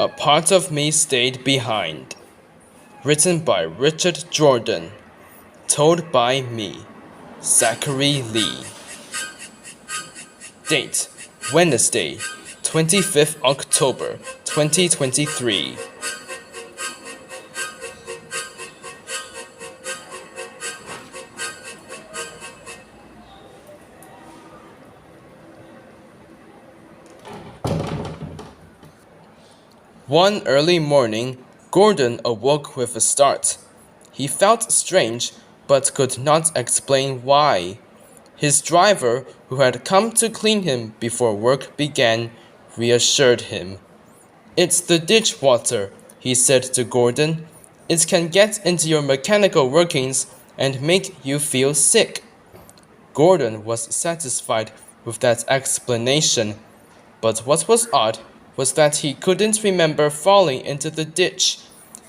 A Part of Me Stayed Behind. Written by Richard Jordan. Told by me, Zachary Lee. Date: Wednesday, 25th October 2023. One early morning, Gordon awoke with a start. He felt strange, but could not explain why. His driver, who had come to clean him before work began, reassured him. "It's the ditch water," he said to Gordon. "It can get into your mechanical workings and make you feel sick." Gordon was satisfied with that explanation, but what was odd was that he couldn't remember falling into the ditch,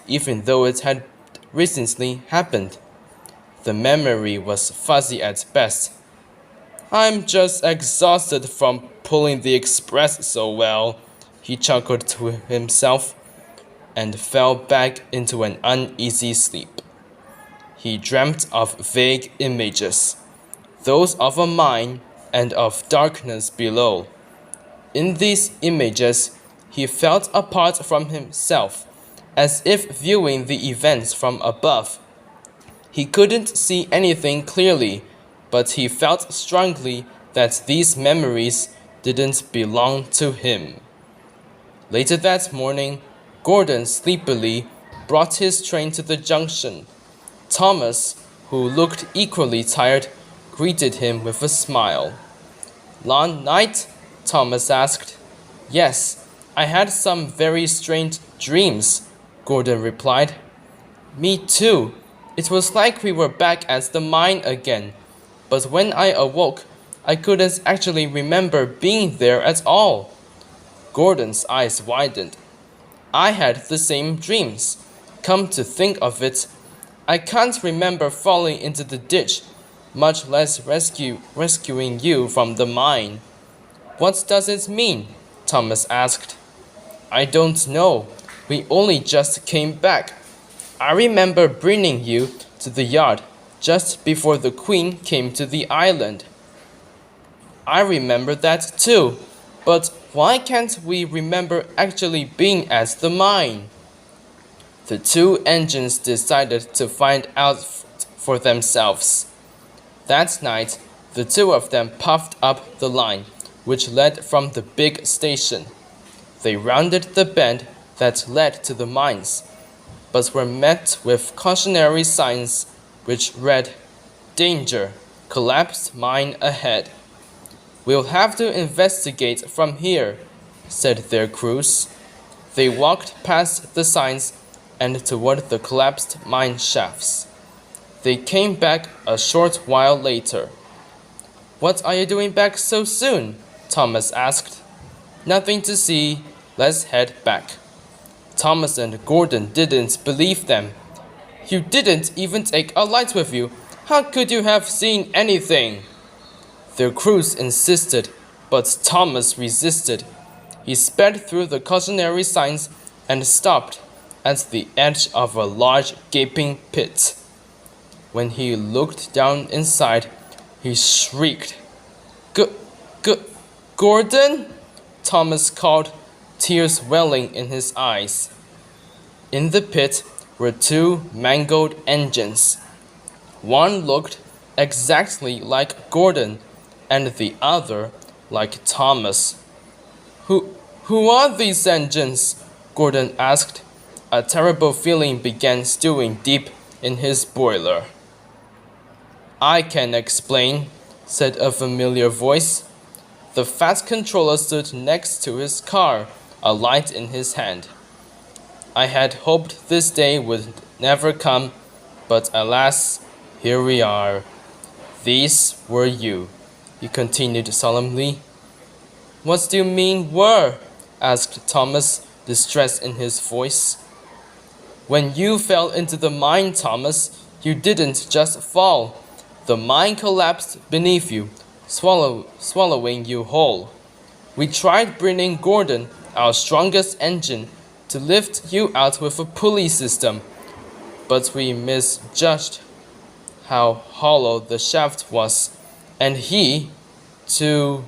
even though it had recently happened. The memory was fuzzy at best. "I'm just exhausted from pulling the express so well," he chuckled to himself, and fell back into an uneasy sleep. He dreamt of vague images, those of a mine and of darkness below. In these images, he felt apart from himself, as if viewing the events from above. He couldn't see anything clearly, but he felt strongly that these memories didn't belong to him. Later that morning, Gordon sleepily brought his train to the junction. Thomas, who looked equally tired, greeted him with a smile. "Long night?" Thomas asked. "Yes, I had some very strange dreams," Gordon replied. "Me too. It was like we were back at the mine again. But when I awoke, I couldn't actually remember being there at all." Gordon's eyes widened. "I had the same dreams. Come to think of it, I can't remember falling into the ditch, much less rescuing you from the mine." "What does it mean?" Thomas asked. "I don't know. We only just came back. I remember bringing you to the yard just before the Queen came to the island." "I remember that too, but why can't we remember actually being at the mine?" The two engines decided to find out for themselves. That night, the two of them puffed up the line, which led from the big station. They rounded the bend that led to the mines, but were met with cautionary signs which read, "Danger, collapsed mine ahead." "We'll have to investigate from here," said their crews. They walked past the signs and toward the collapsed mine shafts. They came back a short while later. "What are you doing back so soon?" Thomas asked. "Nothing to see. Let's head back." Thomas and Gordon didn't believe them. "You didn't even take a light with you. How could you have seen anything?" Their crews insisted, but Thomas resisted. He sped through the cautionary signs and stopped at the edge of a large gaping pit. When he looked down inside, he shrieked. Gordon?" Thomas called, tears welling in his eyes. In the pit were two mangled engines. One looked exactly like Gordon, and the other like Thomas. Who are these engines?" Gordon asked. A terrible feeling began stewing deep in his boiler. "I can explain," said a familiar voice. The fat controller stood next to his car, a light in his hand. "I had hoped this day would never come, but alas, here we are. These were you," he continued solemnly. "What do you mean, were?" asked Thomas, distress in his voice. "When you fell into the mine, Thomas, you didn't just fall. The mine collapsed beneath you, swallowing you whole. We tried bringing Gordon, our strongest engine, to lift you out with a pulley system, but we misjudged how hollow the shaft was, and he, too,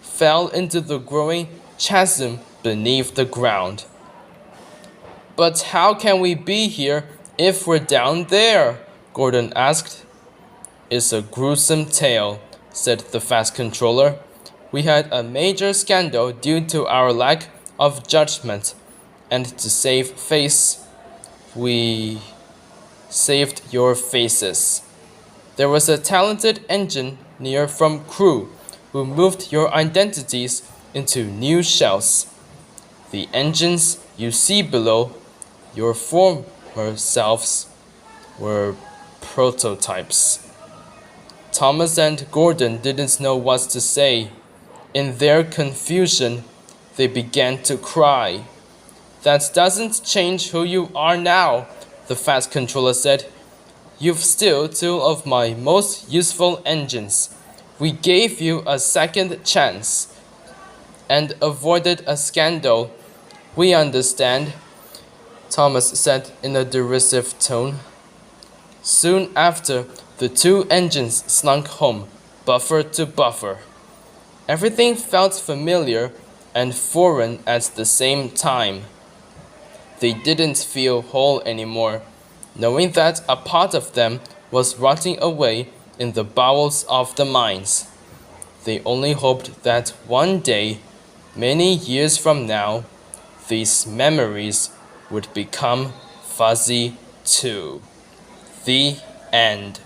fell into the growing chasm beneath the ground. But how can we be here if we're down there? Gordon asked. It's a gruesome tale, said the fast controller. We had a major scandal due to our lack of judgment, and to save face, we saved your faces. There was a talented engineer from Crew who moved your identities into new shells. The engines you see below, your former selves, were prototypes. Thomas and Gordon didn't know what to say. In their confusion, they began to cry. That doesn't change who you are now, the fast controller said. You've still two of my most useful engines. We gave you a second chance and avoided a scandal. We understand, Thomas said in a derisive tone. Soon after, the two engines slunk home, buffer to buffer. Everything felt familiar and foreign at the same time. They didn't feel whole anymore, knowing that a part of them was rotting away in the bowels of the mines. They only hoped that one day, many years from now, these memories would become fuzzy too. The end.